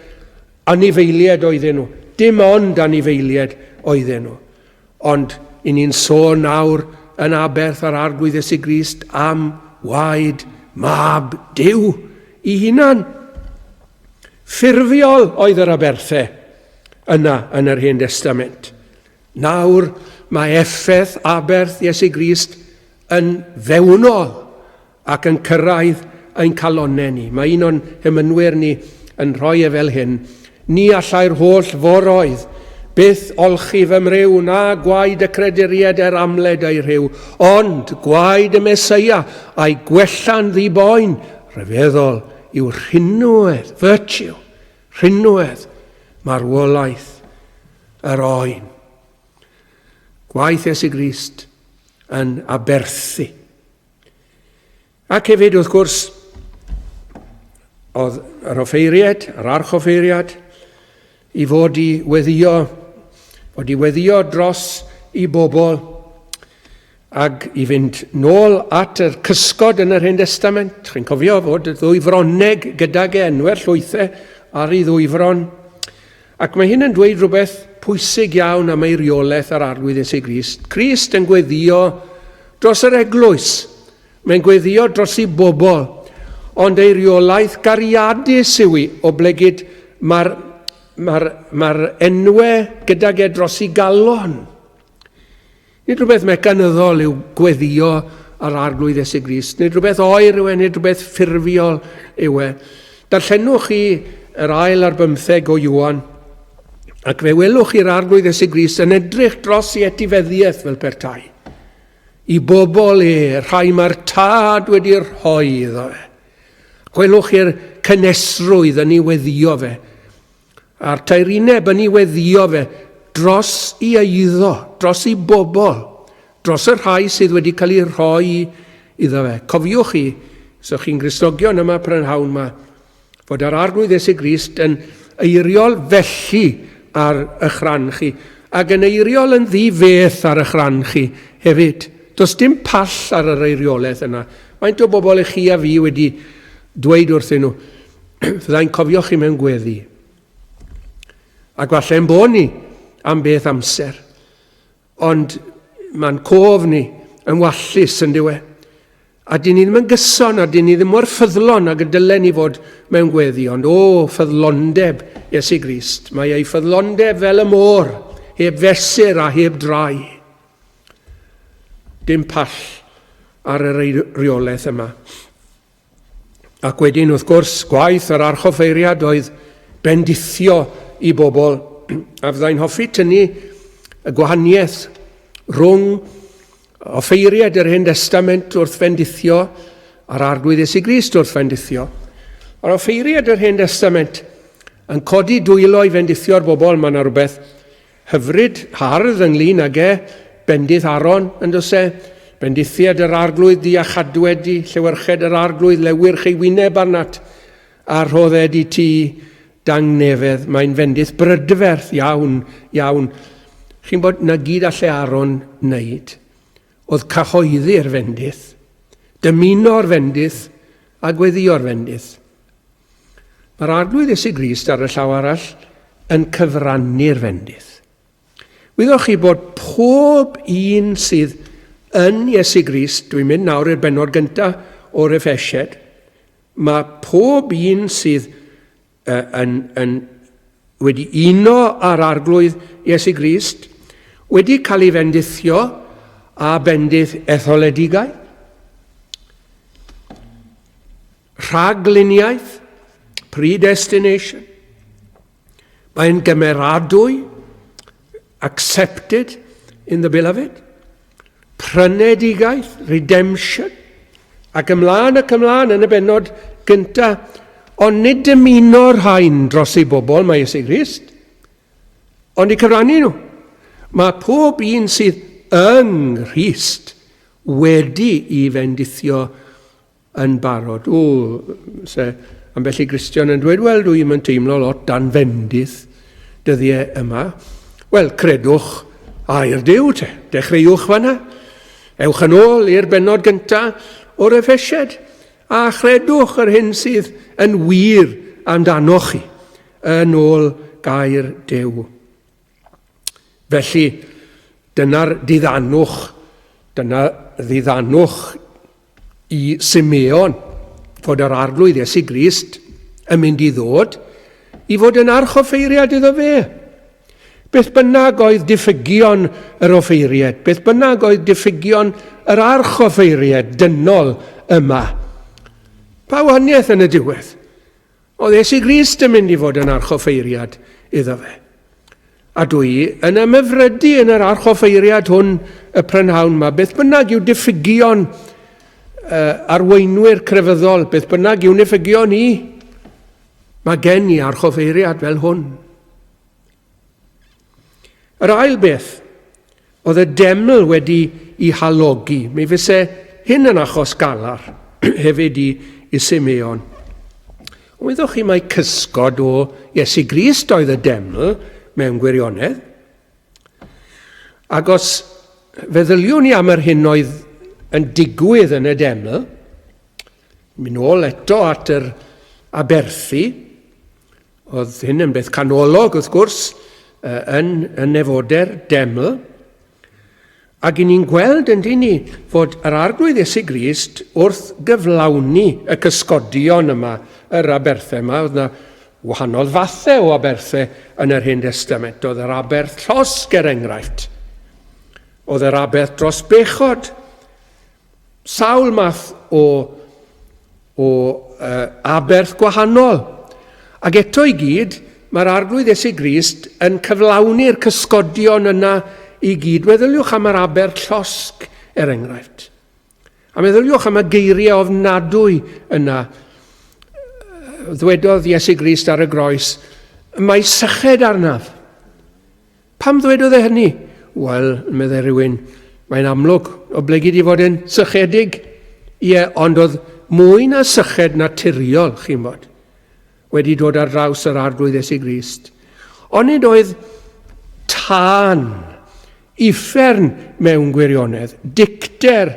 anifeiliaid oedden nhw. Dim ond anifeiliaid oedden nhw. Ond i ni'n sôn nawr yn aberth ar arglwydd Iesu Grist am waed mab Duw i hunan. Ffurfiol oedd yr aberthau yna yn yr Hen Testament. Nawr mae effaith aberth Iesu Grist yn fewnol ac yn cyrraedd ein calonnau ni. Mae un o'n hymynwyr ni yn rhoi fel hyn. Ni allai'r holl foroedd byth olchi fy mryw na gwaed y creduriad amled ei rhyw, ond gwaed y Meseia a'i gwella'n ddiboen rhyfeddol yw rhinwedd, virtue, rhinwedd, marwolaeth, yr oen. Gwaith Iesu Grist yn aberthu. Ac hefyd, wrth gwrs, oedd yr offeiriad, yr archoffeiriad, i fod i weddio dros i bobl ac i fynd nôl at yr cysgod yn yr Hen Testament. Chi'n cofio fod y ddwy froneg gydag enwau'r llwythau ar ei ddwyfron. Ac mae hyn yn dweud rhywbeth pwysig iawn am ei reolaeth ar arglwydd Iesu Grist. Crist yn gweddio dros yr eglwys. Mae'n gweddio dros i bobl. Ond ei reolaeth gariadus yw i o blegyd mae'r enwau gydag dros i galon. Nid rhywbeth mecanyddol yw gweddio ar arglwydd Iesu Grist. Nid rhywbeth oer yw e, nid rhywbeth ffurfiol yw e. Darllenwch chi yr ail ar 15 o Ioan, ac fe welwch chi'r arglwydd Iesu Grist yn edrych dros i etifeddiaeth fel petai. I bobl rhai mae'r tad wedi rhoi iddo fe. Gwelwch chi'r cynesrwydd yn ei weddio fe, a'r tairineb yn ei weddio fe dros i eiddo, dros i bobl, dros y rhai sydd wedi cael ei rhoi iddo fe. Cofiwch chi, so chi'n Gristogion yma prynhawn yma, fod yr arglwydd Iesu Grist yn eiriol felly ar y chran chi, ac yn eiriol yn ddifeth ar y chran chi hefyd. Does dim pall ar yr eiriolaeth yna. Faint o bobl eich chi a fi wedi dweud wrthyn nhw, fyddai'n cofio chi mewn gweddi. Ac falle'n bod ni am beth amser. Ond mae'n cof ni yn wallus yn diwe. A dyn ni ddim yn gyson, a dyn ni ddim mor ffyddlon ag y dylen ni fod mewn gweddi. Ond ffyddlondeb Iesu Grist. Mae ei ffyddlondeb fel y môr, heb fesur a heb drai. Dim pall ar yr reolaeth yma. Ac wedyn, wrth gwrs, gwaith yr archoffeiriad oedd bendithio i bobl, a fyddai'n hoffi tynnu y gwahaniaeth rhwng offeiriad yr Hen Testament wrth bendithio a'r arglwydd Iesu Grist wrth bendithio. Yr offeiriad yr Hen Testament yn codi dwylo i bendithio'r bobl. Mae yna rhywbeth hyfryd hardd ynglyn ag bendith Aron yn dos e, bendithiad yr arglwydd di a chadwedi, llewyrched yr arglwydd, lewyrch ei wyneb arnat, a rhodded i ti dangnefedd. Mae'n fendith brydferth iawn, iawn. Chi'n bod na gyd alle Aron wneud, oedd cyhoeddi'r fendith, dymuno'r fendith a gweddio'r fendith. Mae'r arglwydd Iesu Grist ar y llaw arall yn cyfrannu'r fendith. Wyddwch chi bod pob un sydd yn Iesu Grist, dwi'n mynd nawr i'r bennod gyntaf o'r Effesied, mae pob un sydd wedi uno ar arglwydd Iesu Grist, wedi cael ei fendithio a bendith etholedigau, rhagluniaeth, predestination. Mae'n gymeradwy, accepted in the beloved. rhanedigaeth, redemption, ac ymlaen yn y bennod gyntaf, ond nid dymuno'r rhain dros ei bobl, mae Iesu Grist, ond i cyfrannu nhw. Mae pob un sydd yng Nghrist wedi i fendithio yn barod. Ambell i Gristion yn dweud, wel, dwi'n teimlo lot dan fendith dyddiau yma. Wel, credwch a'r Duw te, dechreuwch fanna. Ewch yn ôl i'r bennod gyntaf o'r Effesied, a chredwch yr hyn sydd yn wir amdanoch chi, yn ôl gair Duw. Felly, dyna'r ddiddanwch i Simeon, fod yr arglwydd Iesu Grist yn mynd i ddod, i fod yn archoffeiriad iddo fe. Beth bynnag oedd diffygion yr offeiriad, beth bynnag oedd diffygion yr archoffeiriad dynol yma. Pa wahaniaeth yn y diwedd? Oedd Iesu Grist yn mynd i fod yn archoffeiriad iddo fe. A dwi yn ymyfrydu yn yr archoffeiriad hwn y prynhawn yma, beth bynnag yw diffygion arweinwyr crefyddol, beth bynnag yw diffygion ni, mae gen i archoffeiriad fel hwn. Yr ail beth, oedd y deml wedi i halogi. Mi fyse hyn yn achos galar hefyd i Simeon. Wyddwch chi mai cysgod o Iesu Grist oedd y deml mewn gwirionedd. Ac os feddyliwn ni am yr hyn oedd yn digwydd yn y deml, mynd nôl eto at yr aberthi, oedd hyn yn beth canolog wrth gwrs, yn nefoder deml, ac i ni'n gweld yn dyn ni fod yr arglwydd Iesu Grist wrth gyflawni y cysgodion yma, yr aberthau yma, oedd yna wahanol fathau o aberthau yn yr Hen Testament. Oedd yr aberth llosg enghraifft. Oedd yr aberth dros bechod. Sawl math o aberth gwahanol. Ac eto i gyd, mae'r arglwydd Iesu Grist yn cyflawni'r cysgodion yna i gyd. Meddyliwch am yr aberth llosg enghraifft. A meddyliwch am y geiriau ofnadwy yna. Ddwedodd Iesu Grist ar y groes, mae syched arnaf. Pam ddwedodd e hynny? Wel, meddai rhywun, mae'n amlwg o ble gyd i fod yn sychedig. Ie, ond oedd mwy na syched naturiol, chi'n bod, wedi dod ar draws yr arglwydd Iesu Grist. Ond nid oedd tân, uffern mewn gwirionedd, dicter,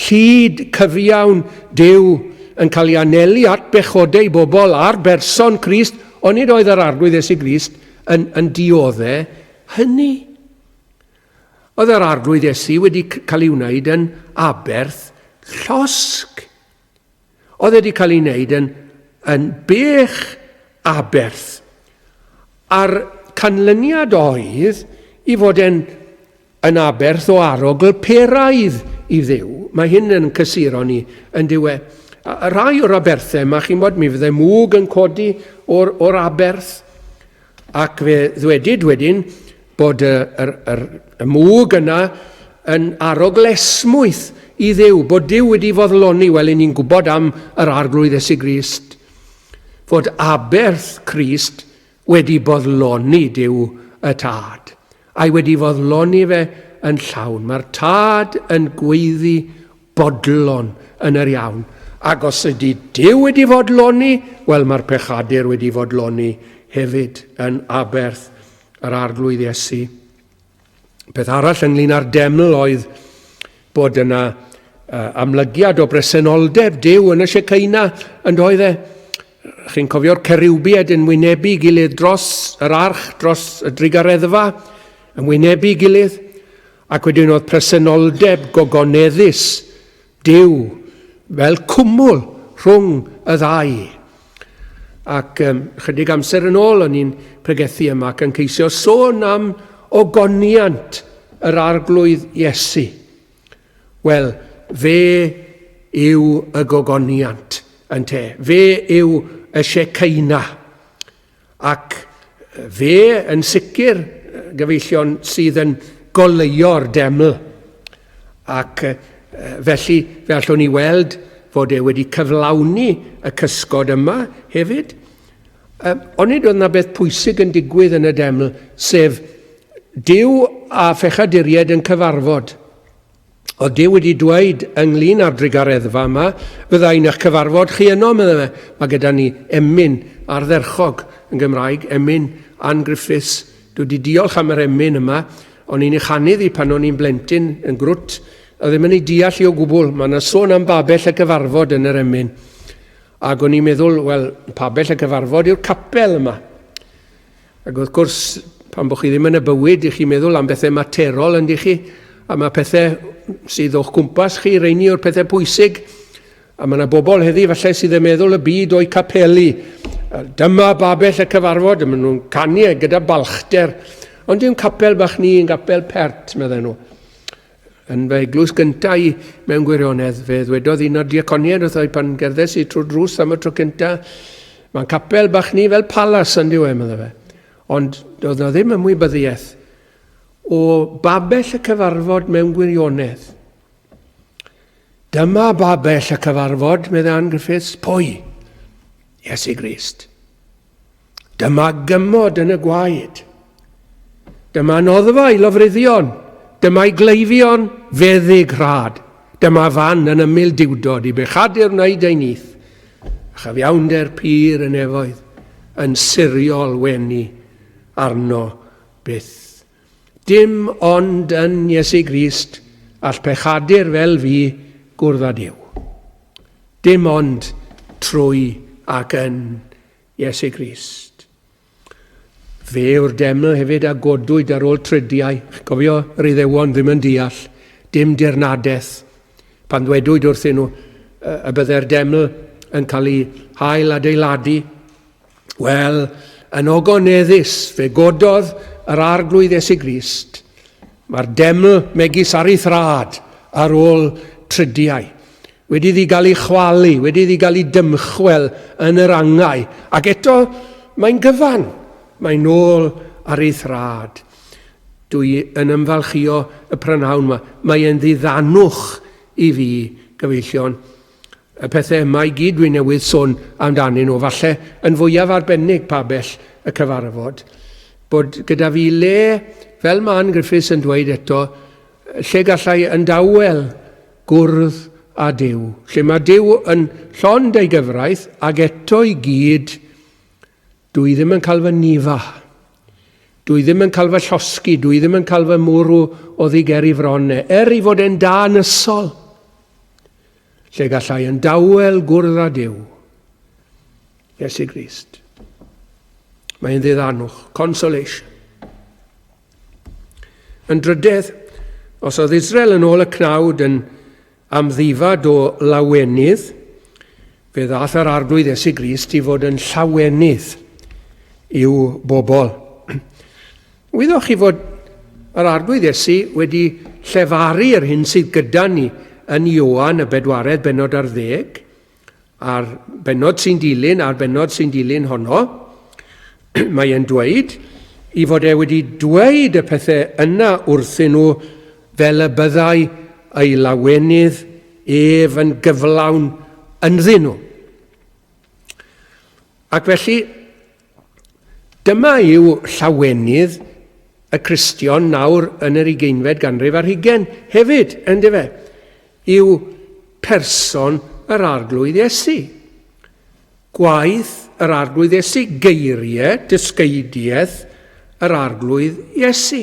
llyd, cyfiawn, Duw yn cael ei anelu at bechodau bobl a'r berson Crist, ond nid oedd yr arglwydd Iesu Grist yn dioddau hynny. Oedd yr arglwydd Iesu wedi cael ei wneud yn aberth llosg. Oedd wedi cael ei wneud yn bech aberth. A'r canlyniad oedd i fod yn aberth o arogl peraidd i Dduw. Mae hyn yn cysuro ni yn diwedd. Rai o'r aberthau yma, chi'n bod, mi fyddai mwg yn codi o'r aberth, ac fe ddwedid wedyn bod y mwg yna yn aroglesmwyth i Dduw, bod Duw wedi foddloni, wel, ni'n gwybod am yr arglwydd Iesu Grist, fod aberth Crist wedi boddloni Duw y tad, a'i wedi foddloni fe yn llawn. Mae'r tad yn gweiddi bodlon yn yr iawn. Ac os ydy Duw wedi fodloni, wel, mae'r pechadur wedi fodloni hefyd yn aberth yr arglwydd Iesu. Peth arall ynglyn â'r deml oedd bod yna amlygiad o bresenoldeb Duw yn y Shekinah yn doedd e. Chi'n cofio'r ceriwbiad yn wynebu gilydd dros yr arch, dros y drigareddfa, yn wynebu gilydd, ac wedyn oedd presenoldeb gogoneddus Duw fel cwmwl rhwng y ddau. Ac chydig amser yn ôl o'n i'n pregethu yma ac yn ceisio sôn am ogoniant yr arglwydd Iesu. Wel, fe yw y gogoniant yn te. Fe yw y Shekinah. Ac fe yn sicr gyfeillion sydd yn goleuo'r deml. Ac felly, fe allwn ni weld fod e wedi cyflawni y cysgod yma hefyd. Ond nid oedd yna beth pwysig yn digwydd yn y deml, sef Duw a phechaduriaid yn cyfarfod. Oedd Duw wedi dweud ynglyn â'r drigareddfa yma, byddai'n eich cyfarfod chi yno, medda fe. Mae gyda ni emyn ardderchog yn Gymraeg, emyn angriffus. Dwi wedi diolch am yr emyn yma, ond i'n uchanydd i pan o'n i'n blentyn yn grwt, a ddim yn ei deall i o gwbl. Mae yna sôn am babell y cyfarfod yn yr emyn. Ac o'n i'n meddwl, wel, babell y cyfarfod yw'r capel yma. Ac wrth gwrs, pan bod chi ddim yn y bywyd, i chi meddwl am bethau materol ynddi chi, a mae pethau sydd o'ch cwmpas chi, reini o'r pethau pwysig, a mae yna bobl heddi falle sydd yn meddwl y byd o'i capeli. Dyma babell y cyfarfod, maen nhw'n canu gyda balchder, ond yw'n capel bach ni, yn capel pert, meddyn nhw. Yn fe eglwys gyntaf i mewn gwirionedd, fe ddwedodd un o'r diaconiaid wrth oedd pan gerddes i trwy drws am y tro cyntaf, mae'n capel bach ni fel palas yn diwedd, meddyn fe. Ond doedd yna ddim ymwybyddiaeth o babell y cyfarfod mewn gwirionedd. Dyma babell y cyfarfod, meddai Ann Griffiths, pwy? Iesu Grist. Dyma gymod yn y gwaed. Dyma noddfa i lofruddion. Dyma i gleifion feddyg rhad. Dyma fan yn ymyl diwdod i bechadur wneud ei nith. A chafiawnder pyr yn efoedd yn siriol wenu arno byth. Dim ond yn Iesu Grist all pechadur fel fi gwrdd â Duw. Dim ond trwy ac yn Iesu Grist. Fe yw'r deml hefyd a godwyd ar ôl tridiau. Cofio, yr Iddewon ddim yn deall. Dim dirnadaeth. Pan ddwedwyd wrthyn nhw y byddai'r deml yn cael ei hael adeiladu. Wel, yn ogoneddus, fe gododd yr arglwydd Iesu Grist. Mae'r deml megis ar ei thrad ar ôl tridiau. Wedi ddi gael ei chwalu, wedi ddi gael ei dymchwel yn yr angau. Ac eto, mae'n gyfan. Mae'n nôl ar ei thrad. Dwi yn ymfalchio y prynawn yma. Mae'n ddiddanwch i fi, gyfeillion. Y pethau yma i gyd dwi'n newydd sôn amdanyn nhw, falle yn fwyaf arbennig pabell y cyfarfod. Bod gyda fi le, fel mae Ann Griffiths yn dweud eto, lle gallai yn dawel gwrdd a Duw. Lle mae Duw yn llond ei gyfraith, ac eto i gyd, dwi ddim yn cael fy nifa. Dwi ddim yn cael fy llosgi. Dwi ddim yn cael fy mwrw o ddigeri fronau. I fod e'n da nysol. Lle gallai yn dawel gwrdd â Duw. Iesu Grist. Mae'n ddiddanwch. Consolation. Yn drydydd, os oedd Israel yn ôl y cnawd yn amddifad o lawenydd, fe ddath yr arglwydd Iesu Grist i fod yn llawenydd i'w bobl. Wyddwch chi fod yr arglwydd Iesu wedi llefaru'r hyn sydd gyda ni yn Ioan y bedwaredd benod ar 10, a'r benod sy'n dilyn, a'r benod sy'n dilyn honno. Mae e'n dweud i fod e wedi dweud y pethau yna wrthyn nhw fel y byddai ei lawenydd ef yn gyflawn ynddyn nhw. Ac felly, dyma yw llawenydd y Cristion nawr yn yr 20fed ganrif ar 20 hefyd, ynddo fe, yw person yr arglwydd Iesu. Gwaith yr arglwydd Iesu, geiriau, dysgeidiaeth yr arglwydd Iesu.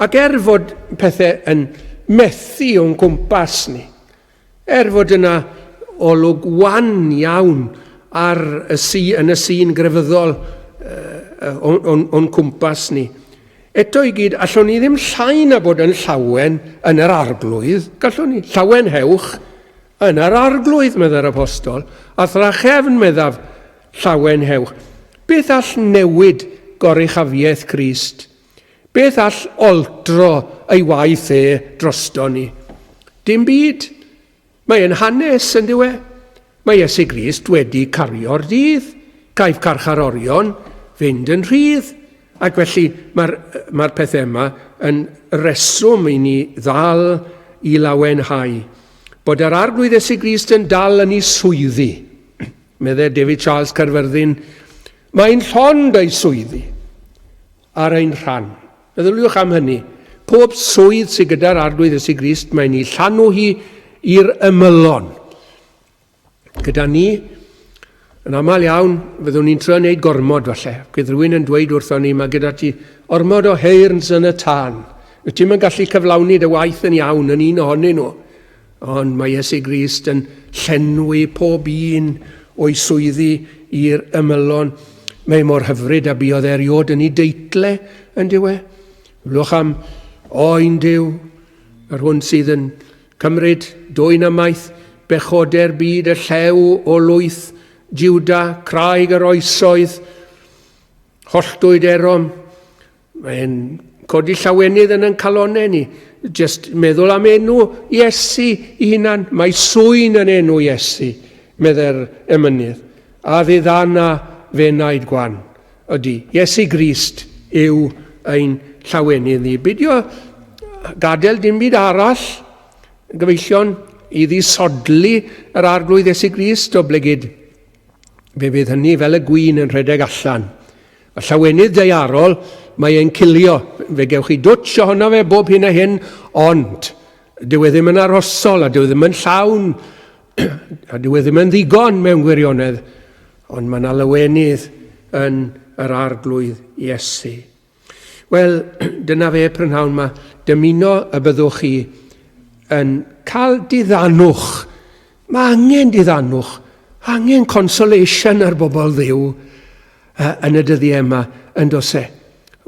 Ac fod pethau yn methu o'n cwmpas ni, fod yna olwg wan iawn yn y sîn grefyddol o'n cwmpas ni. Eto i gyd, allwn ni ddim llai na bod yn llawen yn yr arglwydd, gallwn ni llawen hewch yn yr arglwydd, meddai'r apostol, a thrachefn meddaf llawen hewch. Beth all newid goruchafiaeth Crist? Beth all oltro ei waith drosto ni? Dim byd. Mae'n hanes yn diwe. Mae Iesu Grist wedi cario'r dydd. Caiff carcharorion fynd yn rhydd. Ac felly mae'r pethau yma yn reswm i ni ddal i lawenhau, bod yr arglwydd Iesu Grist yn dal yn ei swyddi. Meddai David Charles Carfyrddin, mae'n llond ei swyddi ar ein rhan. Meddyliwch am hynny. Pob swydd sydd gyda'r arglwydd Iesu Grist, mae'n ei llanw hi i'r ymylon. Gyda ni, yn aml iawn, fyddwn ni'n trio wneud gormod falle. Gyda rhywun yn dweud wrthon ni, mae gyda ti ormod o heirns yn y tân. Wyt ti'n gallu cyflawni dy waith yn iawn yn un ohonyn nhw. Ond mae Iesu Grist yn llenwi pob un o'i swyddi i'r ymylon. Mae mor hyfryd a buodd eriod yn ei deitle yn diwe. Lwch am oen Duw, yr hwn sydd yn cymryd dwyn ymaith, bechoder byd y llew o lwyth, Jiwda, craig yr oesoedd, holltwyd erom. Mae'n codi llawenydd yn calonau ni. Just meddwl am enw Iesu i hunan. Mae swyn yn enw Iesu, medde'r emynydd. A ddiddana fe wnaid gwan. Ydy, Iesu Grist yw ein llawenydd ni. Bydio gadael dim byd arall, gyfeillion, i ddisodli yr arglwydd Iesu Grist o blygyd. Fe fydd hynny fel y gwyn yn rhedeg allan. A llawenydd deiarol, mae e'n cilio. Fe gewch chi dwtsh ohono fe bob hyn a hyn, ond dyw e ddim yn arosol, a dyw e ddim yn llawn, a dyw e ddim yn ddigon mewn gwirionedd, ond mae yna lawenydd yn yr arglwydd Iesu. Wel, dyna fe prynhawn yma, dymuno y byddwch chi yn cael diddanwch. Mae angen diddanwch, angen consolation ar bobl Dduw yn y dyddiau yma yn dos e.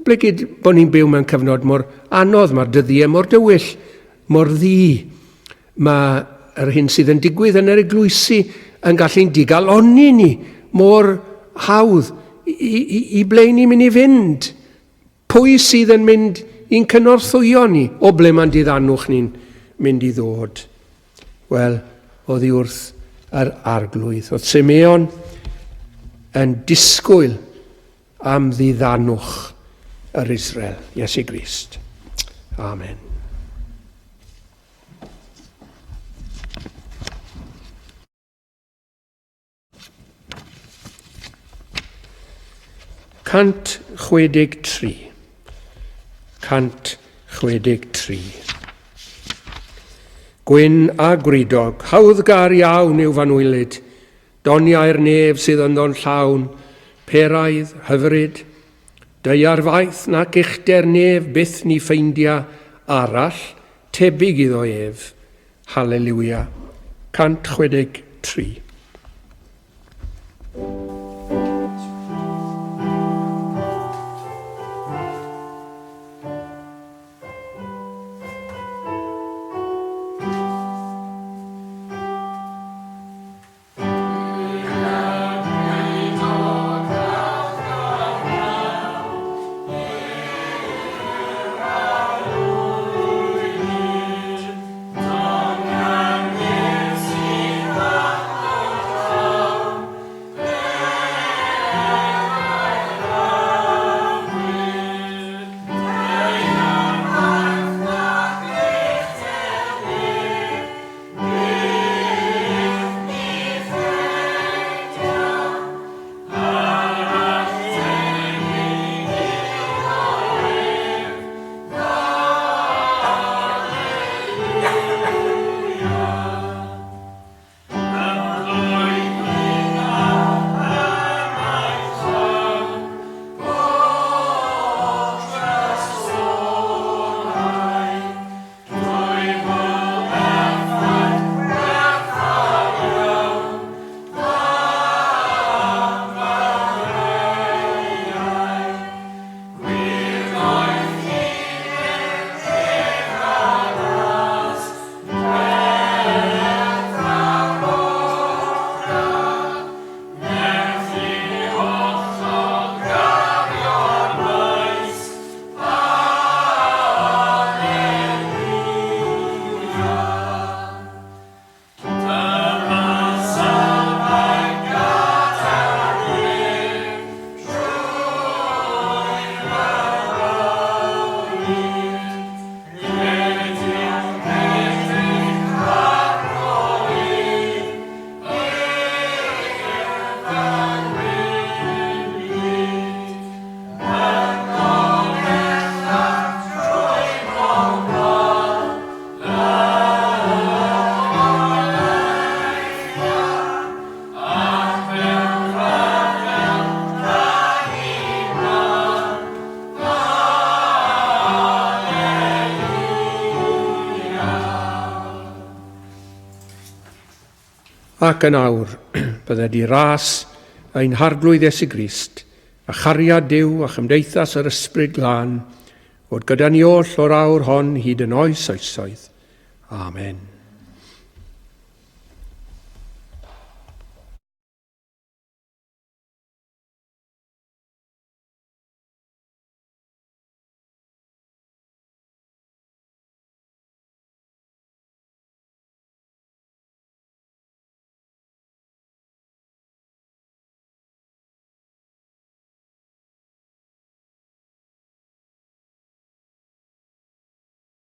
Blygyd bod ni'n byw mewn cyfnod mor anodd, mae'r dyddiau mor dywyll, mor ddi. Mae yr hyn sydd yn digwydd yn yr eglwysi yn gallu'n digaloni ni mor hawdd i ble ni'n mynd i fynd. Pwy sydd yn mynd i'n cynorthwyo ni o ble mae'n diddanwch ni'n mynd i ddod. Wel, oedd hi wrth yr arglwydd. Oedd Simeon yn disgwyl am ddiddanwch yr Israel, Iesu Grist. Amen. Cant 63. Cant 63. Gwyn a gwridog, hawddgar iawn yw fanwylid, doniau'r nef sydd ynddo'n llawn, peraidd, hyfryd, deiar faith nac uchder nef byth ni ffeindia arall, tebyg iddo ef. Halleluia. Cant 63. Ac yn awr, bydde di ras ein harglwydd Iesu Grist, a chariad Duw a chymdeithas yr ysbryd glân, fod gyda ni oll o'r awr hon hyd yn oes oesoedd. Amen.